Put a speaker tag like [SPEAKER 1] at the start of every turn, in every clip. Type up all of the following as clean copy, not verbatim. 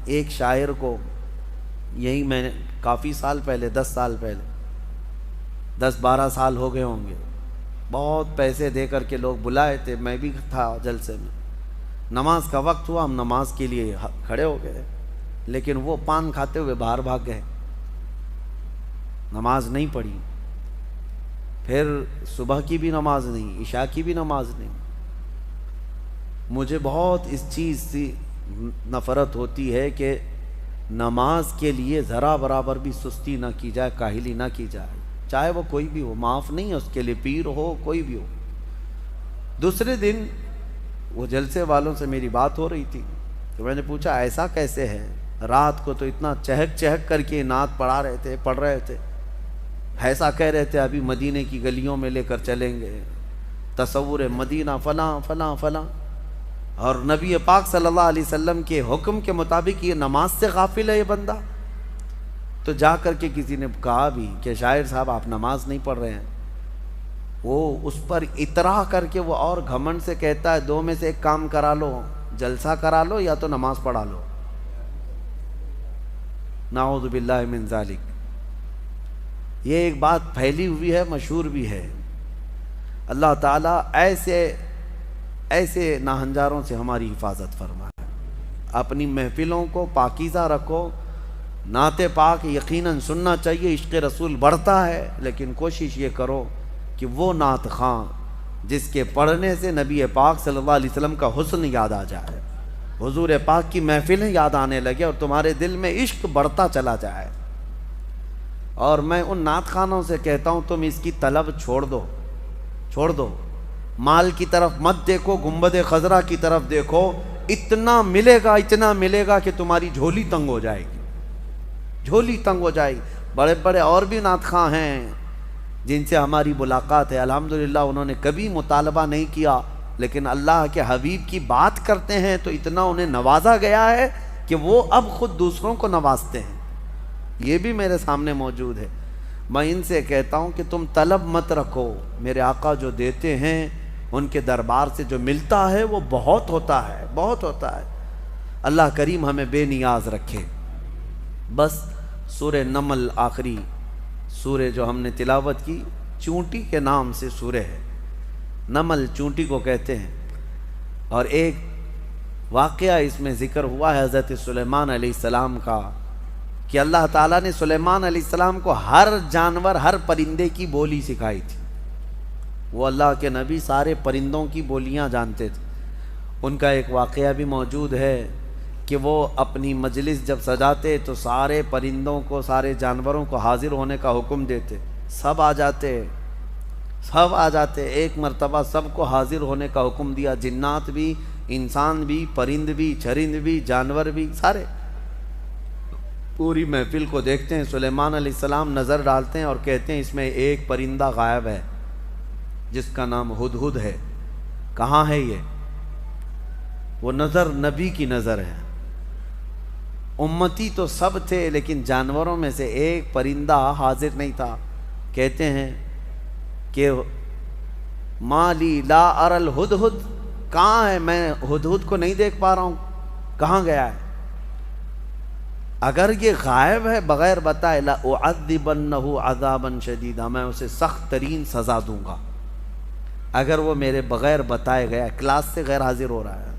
[SPEAKER 1] ایک شاعر کو، یہی میں نے کافی سال پہلے، 10 سال پہلے، 10-12 سال ہو گئے ہوں گے، بہت پیسے دے کر کے لوگ بلائے تھے، میں بھی تھا جلسے میں، نماز کا وقت ہوا، ہم نماز کے لیے کھڑے ہو گئے، لیکن وہ پان کھاتے ہوئے باہر بھاگ گئے، نماز نہیں پڑھی، پھر صبح کی بھی نماز نہیں، عشاء کی بھی نماز نہیں۔ مجھے بہت اس چیز سے نفرت ہوتی ہے کہ نماز کے لیے ذرا برابر بھی سستی نہ کی جائے، کاہلی نہ کی جائے، چاہے وہ کوئی بھی ہو، معاف نہیں ہے اس کے لیے، پیر ہو کوئی بھی ہو۔ دوسرے دن وہ جلسے والوں سے میری بات ہو رہی تھی، تو میں نے پوچھا ایسا کیسے ہے، رات کو تو اتنا چہک چہک کر کے نعت پڑھ رہے تھے، ایسا کہہ رہے تھے ابھی مدینے کی گلیوں میں لے کر چلیں گے، تصور مدینہ فلاں فلاں فلاں، اور نبی پاک صلی اللہ علیہ وسلم کے حکم کے مطابق یہ نماز سے غافل ہے یہ بندہ۔ تو جا کر کے کسی نے کہا بھی کہ شاعر صاحب آپ نماز نہیں پڑھ رہے ہیں، وہ اس پر اطراح کر کے وہ اور گھمنڈ سے کہتا ہے دو میں سے ایک کام کرا لو، جلسہ کرا لو یا تو نماز پڑھا لو، نعوذ باللہ من ذالک۔ یہ ایک بات پھیلی ہوئی ہے، مشہور بھی ہے۔ اللہ تعالیٰ ایسے ناہنجاروں سے ہماری حفاظت فرمائے۔ اپنی محفلوں کو پاکیزہ رکھو، نعت پاک یقیناً سننا چاہیے، عشق رسول بڑھتا ہے، لیکن کوشش یہ کرو کہ وہ نعت خواں جس کے پڑھنے سے نبی پاک صلی اللہ علیہ وسلم کا حسن یاد آ جائے، حضور پاک کی محفلیں یاد آنے لگے اور تمہارے دل میں عشق بڑھتا چلا جائے۔ اور میں ان نعت خوانوں سے کہتا ہوں تم اس کی طلب چھوڑ دو، مال کی طرف مت دیکھو، گنبد خضرا کی طرف دیکھو، اتنا ملے گا کہ تمہاری جھولی تنگ ہو جائے گی۔ بڑے بڑے اور بھی نعت خواں ہیں جن سے ہماری ملاقات ہے، الحمدللہ انہوں نے کبھی مطالبہ نہیں کیا، لیکن اللہ کے حبیب کی بات کرتے ہیں تو اتنا انہیں نوازا گیا ہے کہ وہ اب خود دوسروں کو نوازتے ہیں۔ یہ بھی میرے سامنے موجود ہے۔ میں ان سے کہتا ہوں کہ تم طلب مت رکھو، میرے آقا جو دیتے ہیں ان کے دربار سے جو ملتا ہے وہ بہت ہوتا ہے۔ اللہ کریم ہمیں بے نیاز رکھے۔ بس سورہ نمل آخری سورہ جو ہم نے تلاوت کی، چونٹی کے نام سے سورہ ہے، نمل چونٹی کو کہتے ہیں، اور ایک واقعہ اس میں ذکر ہوا ہے حضرت سلیمان علیہ السلام کا، کہ اللہ تعالیٰ نے سلیمان علیہ السلام کو ہر جانور، ہر پرندے کی بولی سکھائی تھی۔ وہ اللہ کے نبی سارے پرندوں کی بولیاں جانتے تھے۔ ان کا ایک واقعہ بھی موجود ہے کہ وہ اپنی مجلس جب سجاتے تو سارے پرندوں کو، سارے جانوروں کو حاضر ہونے کا حکم دیتے، سب آ جاتے۔ ایک مرتبہ سب کو حاضر ہونے کا حکم دیا، جنات بھی، انسان بھی، پرند بھی، چرند بھی، جانور بھی، سارے پوری محفل کو دیکھتے ہیں۔ سلیمان علیہ السلام نظر ڈالتے ہیں اور کہتے ہیں اس میں ایک پرندہ غائب ہے جس کا نام ہدہد ہے، کہاں ہے یہ؟ وہ نظر نبی کی نظر ہے، امتی تو سب تھے لیکن جانوروں میں سے ایک پرندہ حاضر نہیں تھا۔ کہتے ہیں کہ مالی لا اری الہدہد، کہاں ہے؟ میں ہدہد کو نہیں دیکھ پا رہا ہوں، کہاں گیا ہے؟ اگر یہ غائب ہے بغیر بتائے، لَأُعَذِّبَنَّهُ عَذَابًا شَدِيدًا، میں اسے سخت ترین سزا دوں گا۔ اگر وہ میرے بغیر بتائے گیا، کلاس سے غیر حاضر ہو رہا ہے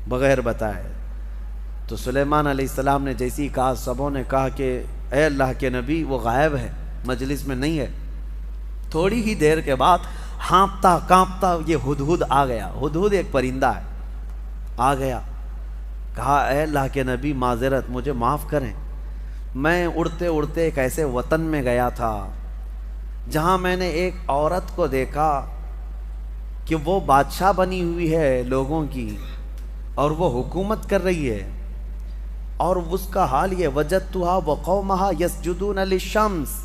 [SPEAKER 1] بغیر بتائے۔ تو سلیمان علیہ السلام نے جیسے ہی کہا، سبوں نے کہا کہ اے اللہ کے نبی وہ غائب ہے، مجلس میں نہیں ہے۔ تھوڑی ہی دیر کے بعد ہانپتا کانپتا یہ ہدہد آ گیا۔ ہدہد ایک پرندہ ہے، آ گیا، کہا اے اللہ کے نبی معذرت، مجھے معاف کریں، میں اڑتے اڑتے ایک ایسے وطن میں گیا تھا جہاں میں نے ایک عورت کو دیکھا کہ وہ بادشاہ بنی ہوئی ہے لوگوں کی، اور وہ حکومت کر رہی ہے، اور اس کا حال یہ، وجدتها وقومها يسجدون للشمس،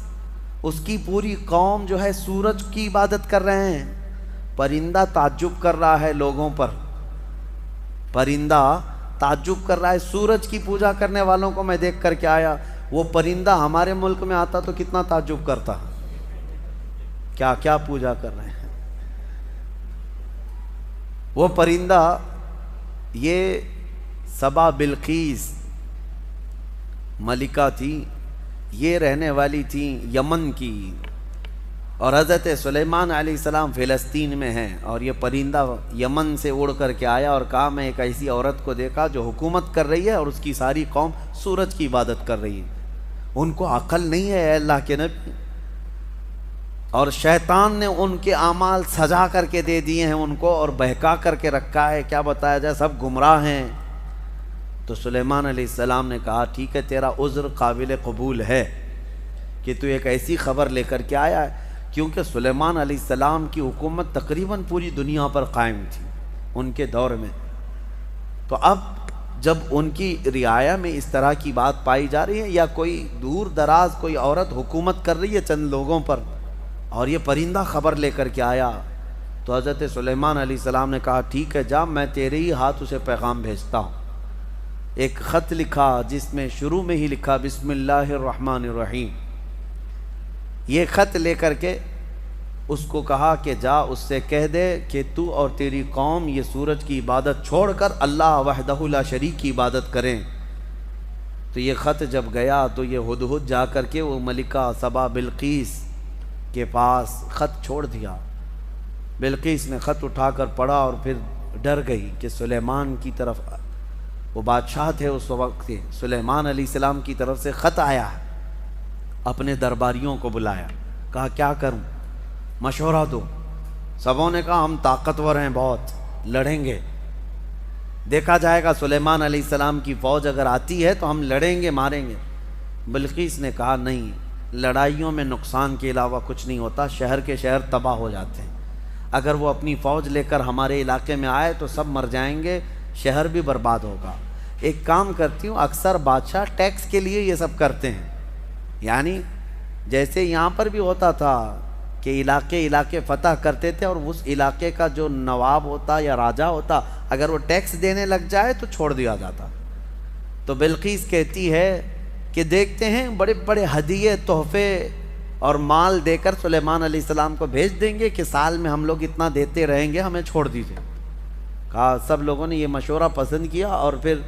[SPEAKER 1] اس کی پوری قوم جو ہے سورج کی عبادت کر رہے ہیں۔ پرندہ تعجب کر رہا ہے لوگوں پر، پرندہ تعجب کر رہا ہے، سورج کی پوجا کرنے والوں کو میں دیکھ کر کے آیا۔ وہ پرندہ ہمارے ملک میں آتا تو کتنا تعجب کرتا، کیا کیا پوجا کر رہے ہیں۔ وہ پرندہ یہ سبا بلقیس ملکہ تھی، یہ رہنے والی تھی یمن کی، اور حضرت سلیمان علیہ السلام فلسطین میں ہیں، اور یہ پرندہ یمن سے اڑ کر کے آیا اور کہا میں ایک ایسی عورت کو دیکھا جو حکومت کر رہی ہے اور اس کی ساری قوم سورج کی عبادت کر رہی ہے، ان کو عقل نہیں ہے اے اللہ کے نبی، اور شیطان نے ان کے اعمال سجا کر کے دے دیے ہیں ان کو اور بہکا کر کے رکھا ہے، کیا بتایا جائے، سب گمراہ ہیں۔ تو سلیمان علیہ السلام نے کہا ٹھیک ہے، تیرا عذر قابل قبول ہے کہ تو ایک ایسی خبر لے کر کے آیا ہے، کیونکہ سلیمان علیہ السلام کی حکومت تقریباً پوری دنیا پر قائم تھی ان کے دور میں۔ تو اب جب ان کی رعایا میں اس طرح کی بات پائی جا رہی ہے، یا کوئی دور دراز کوئی عورت حکومت کر رہی ہے چند لوگوں پر، اور یہ پرندہ خبر لے کر کے آیا، تو حضرت سلیمان علیہ السلام نے کہا ٹھیک ہے جا، میں تیرے ہی ہاتھ اسے پیغام بھیجتا ہوں۔ ایک خط لکھا جس میں شروع میں ہی لکھا بسم اللہ الرحمن الرحیم۔ یہ خط لے کر کے اس کو کہا کہ جا اس سے کہہ دے کہ تو اور تیری قوم یہ سورج کی عبادت چھوڑ کر اللہ وحدہ لا شریک کی عبادت کریں۔ تو یہ خط جب گیا تو یہ ہدہد جا کر کے وہ ملکہ سبا بلقیس کے پاس خط چھوڑ دیا۔ بلقیس نے خط اٹھا کر پڑھا اور پھر ڈر گئی کہ سلیمان کی طرف، وہ بادشاہ تھے اس وقت کے، سلیمان علیہ السلام کی طرف سے خط آیا ہے، اپنے درباریوں کو بلایا، کہا کیا کروں، مشورہ دو۔ سبوں نے کہا ہم طاقتور ہیں، بہت لڑیں گے، دیکھا جائے گا سلیمان علیہ السلام کی فوج اگر آتی ہے تو ہم لڑیں گے، ماریں گے۔ بلقیس نے کہا نہیں، لڑائیوں میں نقصان کے علاوہ کچھ نہیں ہوتا، شہر کے شہر تباہ ہو جاتے ہیں، اگر وہ اپنی فوج لے کر ہمارے علاقے میں آئے تو سب مر جائیں گے، شہر بھی برباد ہوگا۔ ایک کام کرتی ہوں، اکثر بادشاہ ٹیکس کے لیے یہ سب کرتے ہیں، یعنی جیسے یہاں پر بھی ہوتا تھا کہ علاقے فتح کرتے تھے اور اس علاقے کا جو نواب ہوتا یا راجہ ہوتا اگر وہ ٹیکس دینے لگ جائے تو چھوڑ دیا جاتا۔ تو بلقیس کہتی ہے کہ دیکھتے ہیں بڑے بڑے ہدیے تحفے اور مال دے کر سلیمان علیہ السلام کو بھیج دیں گے کہ سال میں ہم لوگ اتنا دیتے رہیں گے، ہمیں چھوڑ دیجیے۔ کہا سب لوگوں نے یہ مشورہ پسند کیا اور پھر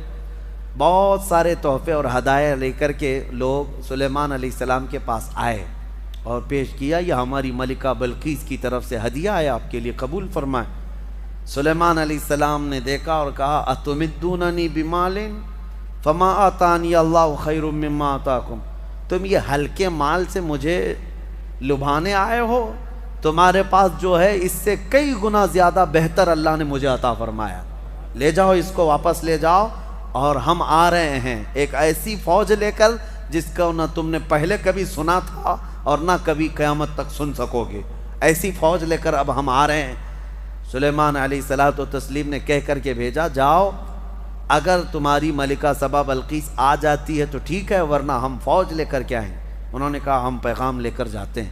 [SPEAKER 1] بہت سارے تحفے اور ہدایہ لے کر کے لوگ سلیمان علیہ السلام کے پاس آئے اور پیش کیا، یہ ہماری ملکہ بلقیس کی طرف سے ہدیہ ہے، آپ کے لیے قبول فرمائیں۔ سلیمان علیہ السلام نے دیکھا اور کہا اتمدوننی بمال فما آتانی اللہ خیر مما آتاکم، تم یہ ہلکے مال سے مجھے لبھانے آئے ہو، تمہارے پاس جو ہے اس سے کئی گنا زیادہ بہتر اللہ نے مجھے عطا فرمایا، لے جاؤ اس کو واپس لے جاؤ، اور ہم آ رہے ہیں ایک ایسی فوج لے کر جس کا نہ تم نے پہلے کبھی سنا تھا اور نہ کبھی قیامت تک سن سکو گے، ایسی فوج لے کر اب ہم آ رہے ہیں۔ سلیمان علیہ الصلوۃ والتسلیم نے کہہ کر کے بھیجا جاؤ، اگر تمہاری ملکہ سبا بلقیس آ جاتی ہے تو ٹھیک ہے، ورنہ ہم فوج لے کر کے آئیں۔ انہوں نے کہا ہم پیغام لے کر جاتے ہیں،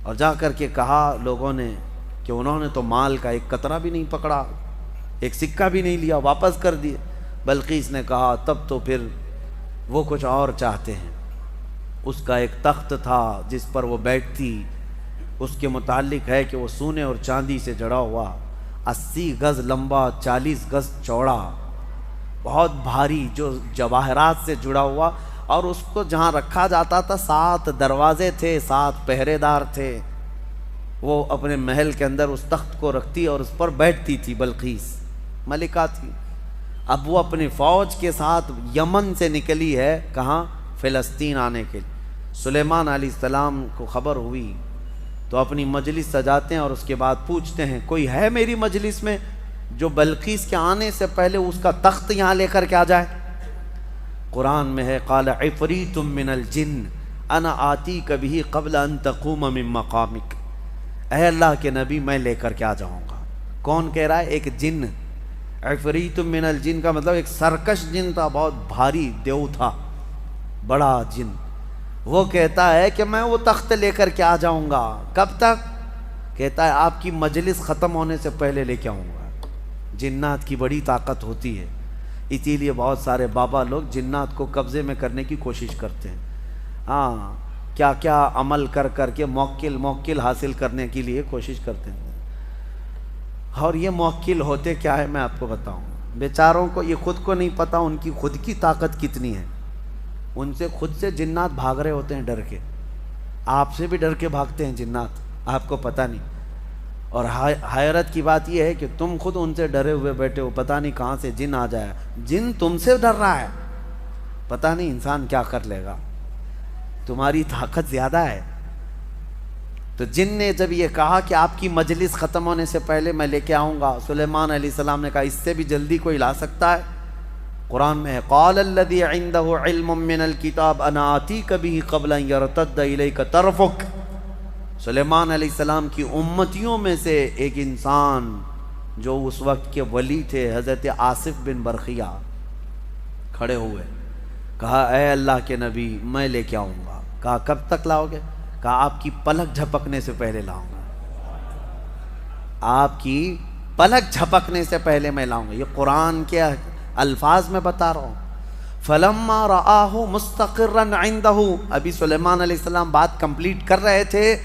[SPEAKER 1] اور جا کر کے کہا لوگوں نے کہ انہوں نے تو مال کا ایک قطرہ بھی نہیں پکڑا، ایک سکہ بھی نہیں لیا، واپس کر دیے۔ بلقیس نے کہا تب تو پھر وہ کچھ اور چاہتے ہیں۔ اس کا ایک تخت تھا جس پر وہ بیٹھتی، اس کے متعلق ہے کہ وہ سونے اور چاندی سے جڑا ہوا، 80 گز لمبا، 40 گز چوڑا، بہت بھاری، جو جواہرات سے جڑا ہوا، اور اس کو جہاں رکھا جاتا تھا 7 دروازے تھے، 7 پہرے دار تھے۔ وہ اپنے محل کے اندر اس تخت کو رکھتی اور اس پر بیٹھتی تھی، بلقیس ملکہ تھی۔ اب وہ اپنی فوج کے ساتھ یمن سے نکلی ہے، کہاں؟ فلسطین آنے کے لیے۔ سلیمان علیہ السلام کو خبر ہوئی تو اپنی مجلس سجاتے ہیں اور اس کے بعد پوچھتے ہیں کوئی ہے میری مجلس میں جو بلقیس کے آنے سے پہلے اس کا تخت یہاں لے کر کے آ جائے؟ قرآن میں ہے قال عفریت من الجن انا آتیک بہ قبل ان تقوم من مقامک، اے اللہ کے نبی میں لے کر کے آ جاؤں گا۔ کون کہہ رہا ہے؟ ایک جن۔ عفریت من الجن کا مطلب ایک سرکش جن تھا، بہت بھاری دیو تھا، بڑا جن۔ وہ کہتا ہے کہ میں وہ تخت لے کر کے آ جاؤں گا۔ کب تک؟ کہتا ہے آپ کی مجلس ختم ہونے سے پہلے لے کے آؤں گا۔ جنات کی بڑی طاقت ہوتی ہے، اسی لیے بہت سارے بابا لوگ جنات کو قبضے میں کرنے کی کوشش کرتے ہیں، ہاں کیا کیا عمل کر کر کے موکل حاصل کرنے کے لیے کوشش کرتے ہیں۔ اور یہ موکل ہوتے کیا ہے میں آپ کو بتاؤں، بیچاروں کو یہ خود کو نہیں پتا ان کی خود کی طاقت کتنی ہے. ان سے خود سے جنات بھاگ رہے ہوتے ہیں ڈر کے. آپ سے بھی ڈر کے بھاگتے ہیں جنات، آپ کو پتہ نہیں. اور حیرت کی بات یہ ہے کہ تم خود ان سے ڈرے ہوئے بیٹھے ہو، پتہ نہیں کہاں سے جن آ جائے. جن تم سے ڈر رہا ہے، پتہ نہیں انسان کیا کر لے گا. تمہاری طاقت زیادہ ہے. تو جن نے جب یہ کہا کہ آپ کی مجلس ختم ہونے سے پہلے میں لے کے آؤں گا، سلیمان علیہ السلام نے کہا اس سے بھی جلدی کوئی لا سکتا ہے؟ قرآن میں ہے قال الذی عنده علم من الکتاب انا آتیک به قبل ان یرتد الیک طرفک. سلیمان علیہ السلام کی امتیوں میں سے ایک انسان جو اس وقت کے ولی تھے حضرت آصف بن برخیہ کھڑے ہوئے، کہا اے اللہ کے نبی میں لے کے آؤں گا. کہا کب تک لاؤ گے؟ کہا آپ کی پلک جھپکنے سے پہلے لاؤں گا. آپ کی پلک جھپکنے سے پہلے میں لاؤں گا. یہ قرآن کے الفاظ میں بتا رہا ہوں. فلما رآہ مستقرا عنده. ابھی سلیمان علیہ السلام بات کمپلیٹ کر رہے تھے.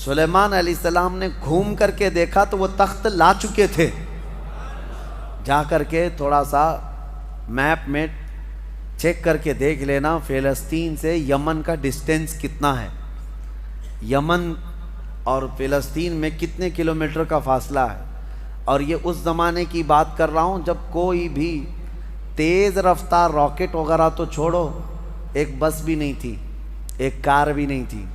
[SPEAKER 1] سلیمان علیہ السلام نے گھوم کر کے دیکھا تو وہ تخت لا چکے تھے. جا کر کے تھوڑا سا میپ میں چیک کر کے دیکھ لینا فلسطین سے یمن کا ڈسٹینس کتنا ہے. یمن اور فلسطین میں کتنے کلومیٹر کا فاصلہ ہے. اور یہ اس زمانے کی بات کر رہا ہوں جب کوئی بھی تیز رفتار راکٹ وغیرہ تو چھوڑو، ایک بس بھی نہیں تھی، ایک کار بھی نہیں تھی.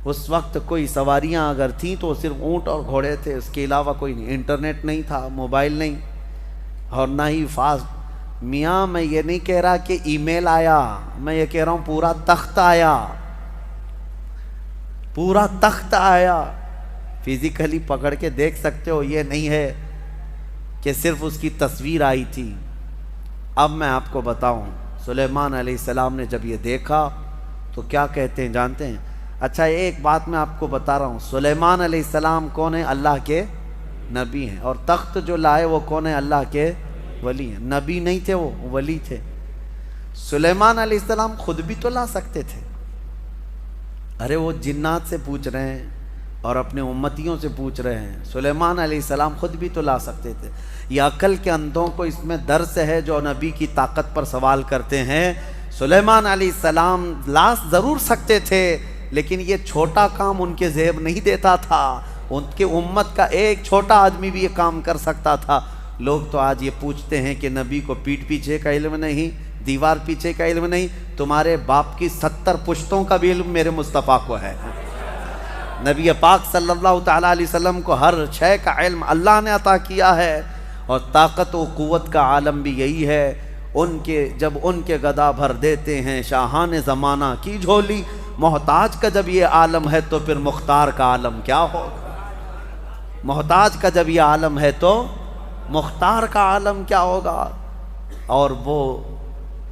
[SPEAKER 1] اس وقت کوئی سواریاں اگر تھیں تو صرف اونٹ اور گھوڑے تھے، اس کے علاوہ کوئی نہیں. انٹرنیٹ نہیں تھا، موبائل نہیں، اور نہ ہی فاسٹ. میاں میں یہ نہیں کہہ رہا کہ ای میل آیا، میں یہ کہہ رہا ہوں پورا تخت آیا. پورا تخت آیا. فزیکلی پکڑ کے دیکھ سکتے ہو. یہ نہیں ہے کہ صرف اس کی تصویر آئی تھی. اب میں آپ کو بتاؤں سلیمان علیہ السلام نے جب یہ دیکھا تو کیا کہتے ہیں جانتے ہیں؟ اچھا ایک بات میں آپ کو بتا رہا ہوں، سلیمان علیہ السلام کون ہیں؟ اللہ کے نبی ہیں. اور تخت جو لائے وہ کون ہیں؟ اللہ کے ولی ہیں. نبی نہیں تھے، وہ ولی تھے. سلیمان علیہ السلام خود بھی تو لا سکتے تھے. ارے وہ جنات سے پوچھ رہے ہیں اور اپنے امتیوں سے پوچھ رہے ہیں. سلیمان علیہ السلام خود بھی تو لا سکتے تھے. یہ عقل کے اندھوں کو اس میں درس ہے جو نبی کی طاقت پر سوال کرتے ہیں. سلیمان علیہ السلام لا ضرور سکتے تھے، لیکن یہ چھوٹا کام ان کے ذہن نہیں دیتا تھا. ان کے امت کا ایک چھوٹا آدمی بھی یہ کام کر سکتا تھا. لوگ تو آج یہ پوچھتے ہیں کہ نبی کو پیٹھ پیچھے کا علم نہیں، دیوار پیچھے کا علم نہیں. تمہارے باپ کی 70 پشتوں کا بھی علم میرے مصطفیٰ کو ہے. نبی پاک صلی اللہ تعالیٰ علیہ وسلم کو ہر شے کا علم اللہ نے عطا کیا ہے. اور طاقت و قوت کا عالم بھی یہی ہے. جب ان کے گدا بھر دیتے ہیں شاہان زمانہ کی جھولی. محتاج کا جب یہ عالم ہے تو پھر مختار کا عالم کیا ہوگا؟ محتاج کا جب یہ عالم ہے تو مختار کا عالم کیا ہوگا؟ اور وہ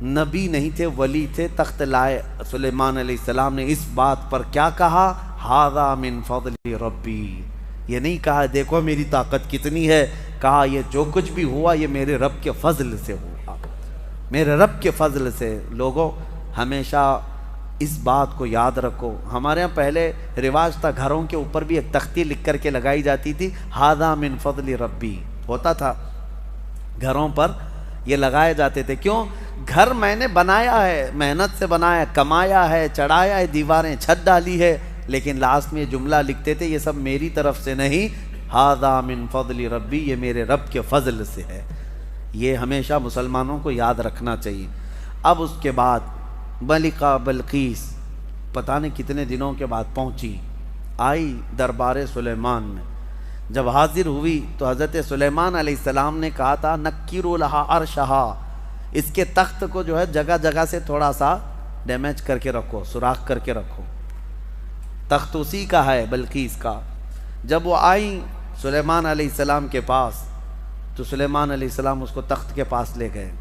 [SPEAKER 1] نبی نہیں تھے، ولی تھے. تخت لائے. سلیمان علیہ السلام نے اس بات پر کیا کہا؟ ھذا من فضل ربی. یہ نہیں کہا دیکھو میری طاقت کتنی ہے، کہا یہ جو کچھ بھی ہوا یہ میرے رب کے فضل سے ہوا، میرے رب کے فضل سے. لوگوں ہمیشہ اس بات کو یاد رکھو. ہمارے ہاں پہلے رواج تھا گھروں کے اوپر بھی ایک تختی لکھ کر کے لگائی جاتی تھی، ھذا من فضل ربی ہوتا تھا. گھروں پر یہ لگائے جاتے تھے. کیوں؟ گھر میں نے بنایا ہے، محنت سے بنایا، کمایا ہے، چڑھایا ہے، دیواریں چھت ڈالی ہے، لیکن لاسٹ میں یہ جملہ لکھتے تھے یہ سب میری طرف سے نہیں، ھذا من فضل ربی، یہ میرے رب کے فضل سے ہے. یہ ہمیشہ مسلمانوں کو یاد رکھنا چاہیے. اب اس کے بعد ملکہ بلقیس پتہ نہیں کتنے دنوں کے بعد پہنچی، آئی دربار سلیمان میں. جب حاضر ہوئی تو حضرت سلیمان علیہ السلام نے کہا تھا نکروا لہا عرشہا، اس کے تخت کو جو ہے جگہ جگہ سے تھوڑا سا ڈیمیج کر کے رکھو، سوراخ کر کے رکھو. تخت اسی کا ہے، بلقیس کا. جب وہ آئیں سلیمان علیہ السلام کے پاس تو سلیمان علیہ السلام اس کو تخت کے پاس لے گئے.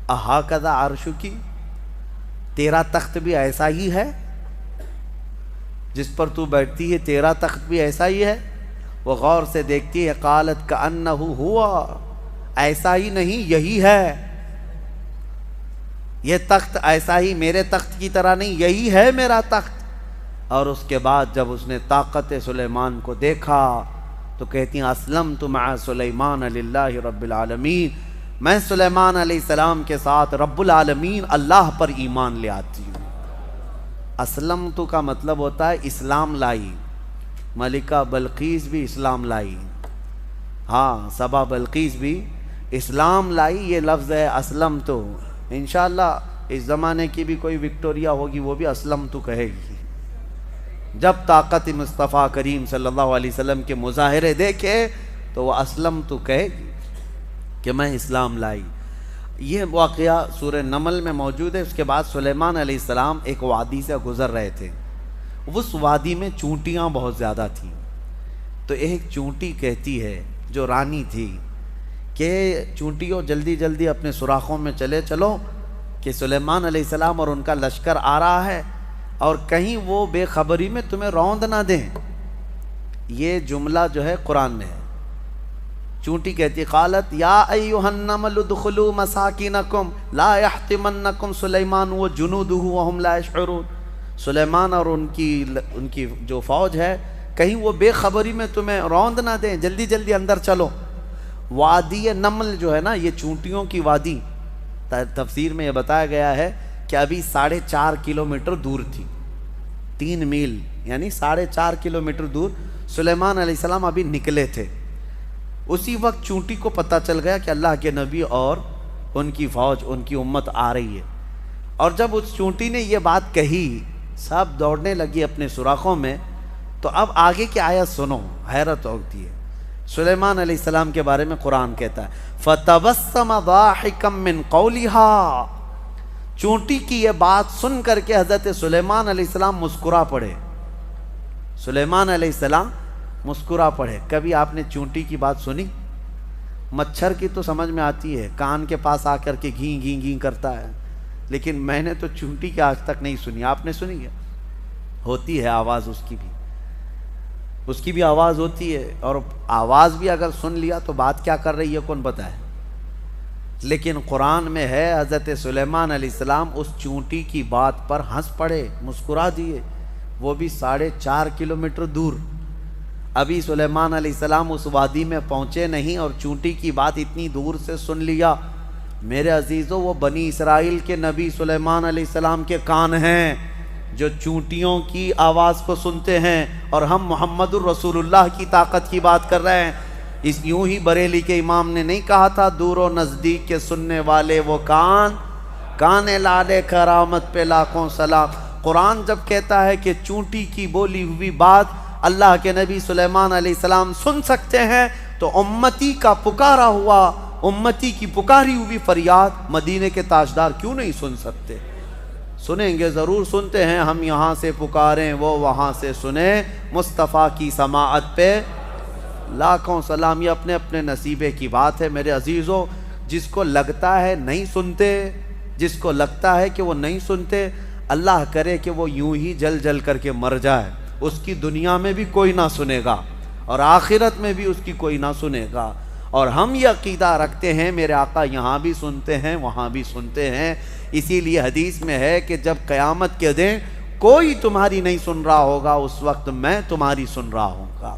[SPEAKER 1] اہٰذا عرشکی، تیرا تخت بھی ایسا ہی ہے جس پر تو بیٹھتی ہے؟ تیرا تخت بھی ایسا ہی ہے؟ وہ غور سے دیکھتی ہے. قالت کأنہ ہوا، ایسا ہی نہیں یہی ہے. یہ تخت ایسا ہی میرے تخت کی طرح نہیں، یہی ہے میرا تخت. اور اس کے بعد جب اس نے طاقت سلیمان کو دیکھا تو کہتی ہیں اسلمت مع سلیمان للہ رب العالمین، میں سلیمان علیہ السلام کے ساتھ رب العالمین اللہ پر ایمان لے آتی ہوں۔ اسلمت کا مطلب ہوتا ہے اسلام لائی۔ ملکہ بلقیس بھی اسلام لائی، ہاں سبا بلقیس بھی اسلام لائی، یہ لفظ ہے اسلمت۔ انشاءاللہ اس زمانے کی بھی کوئی وکٹوریا ہوگی وہ بھی اسلمت کہے گی، جب طاقت مصطفیٰ کریم صلی اللہ علیہ وسلم کے مظاہرے دیکھے تو وہ اسلمت کہے گی کہ میں اسلام لائی۔ یہ واقعہ سورہ نمل میں موجود ہے۔ اس کے بعد سلیمان علیہ السلام ایک وادی سے گزر رہے تھے، اس وادی میں چونٹیاں بہت زیادہ تھیں، تو ایک چونٹی کہتی ہے جو رانی تھی کہ چونٹیوں جلدی جلدی اپنے سوراخوں میں چلے چلو کہ سلیمان علیہ السلام اور ان کا لشکر آ رہا ہے اور کہیں وہ بے خبری میں تمہیں روند نہ دیں۔ یہ جملہ جو ہے قرآن میں ہے۔ چونٹی کہتی قالت یا ایھا النمل ادخلوا مساکنکم لا یحطمنکم سلیمان وجنودہ وہم لا یشعرون۔ سلیمان اور ان کی جو فوج ہے کہیں وہ بے خبری میں تمہیں روند نہ دیں، جلدی جلدی اندر چلو۔ وادی نمل جو ہے نا، یہ چونٹیوں کی وادی، تفسیر میں یہ بتایا گیا ہے کہ ابھی 4.5 کلومیٹر دور تھی، 3 میل یعنی 4.5 کلومیٹر دور سلیمان علیہ السلام ابھی نکلے تھے۔ اسی وقت چونٹی کو پتہ چل گیا کہ اللہ کے نبی اور ان کی فوج، ان کی امت آ رہی ہے، اور جب اس چونٹی نے یہ بات کہی سب دوڑنے لگی اپنے سوراخوں میں۔ تو اب آگے کی آیت سنو، حیرت ہوتی ہے۔ سلیمان علیہ السلام کے بارے میں قرآن کہتا ہے فَتَبَسَّمَ ضَاحِكًا مِّن قَوْلِهَا، چونٹی کی یہ بات سن کر کے حضرت سلیمان علیہ السلام مسکرا پڑے۔ سلیمان علیہ السلام مسکرا پڑے۔ کبھی آپ نے چونٹی کی بات سنی؟ مچھر کی تو سمجھ میں آتی ہے، کان کے پاس آ کر کے گھیں گھیں گھیں کرتا ہے، لیکن میں نے تو چونٹی کی آج تک نہیں سنی۔ آپ نے سنی ہے؟ ہوتی ہے آواز اس کی بھی آواز ہوتی ہے، اور آواز بھی اگر سن لیا تو بات کیا کر رہی ہے کون بتائے۔ لیکن قرآن میں ہے حضرت سلیمان علیہ السلام اس چونٹی کی بات پر ہنس پڑے، مسکرا دیے، وہ بھی 4.5 کلومیٹر دور۔ ابھی سلیمان علیہ السلام اس وادی میں پہنچے نہیں اور چونٹی کی بات اتنی دور سے سن لیا۔ میرے عزیزو، وہ بنی اسرائیل کے نبی سلیمان علیہ السلام کے کان ہیں جو چونٹیوں کی آواز کو سنتے ہیں، اور ہم محمد الرسول اللہ کی طاقت کی بات کر رہے ہیں۔ اس یوں ہی بریلی کے امام نے نہیں کہا تھا دور و نزدیک کے سننے والے وہ کان لالے کرامت پہ لاکھوں سلام۔ قرآن جب کہتا ہے کہ چونٹی کی بولی ہوئی بات اللہ کے نبی سلیمان علیہ السلام سن سکتے ہیں، تو امتی کا پکارا ہوا، امتی کی پکاری ہوئی فریاد مدینے کے تاجدار کیوں نہیں سن سکتے؟ سنیں گے، ضرور سنتے ہیں۔ ہم یہاں سے پکاریں وہ وہاں سے سنیں، مصطفیٰ کی سماعت پہ لاکھوں سلام۔ یہ اپنے اپنے نصیبے کی بات ہے میرے عزیزو۔ جس کو لگتا ہے نہیں سنتے، جس کو لگتا ہے کہ وہ نہیں سنتے، اللہ کرے کہ وہ یوں ہی جل جل کر کے مر جائے، اس کی دنیا میں بھی کوئی نہ سنے گا اور آخرت میں بھی اس کی کوئی نہ سنے گا۔ اور ہم یہ عقیدہ رکھتے ہیں میرے آقا یہاں بھی سنتے ہیں وہاں بھی سنتے ہیں۔ اسی لیے حدیث میں ہے کہ جب قیامت کے دن کوئی تمہاری نہیں سن رہا ہوگا، اس وقت میں تمہاری سن رہا ہوں گا،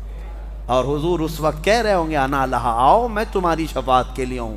[SPEAKER 1] اور حضور اس وقت کہہ رہے ہوں گے انا لہا، آؤ میں تمہاری شفاعت کے لیے ہوں۔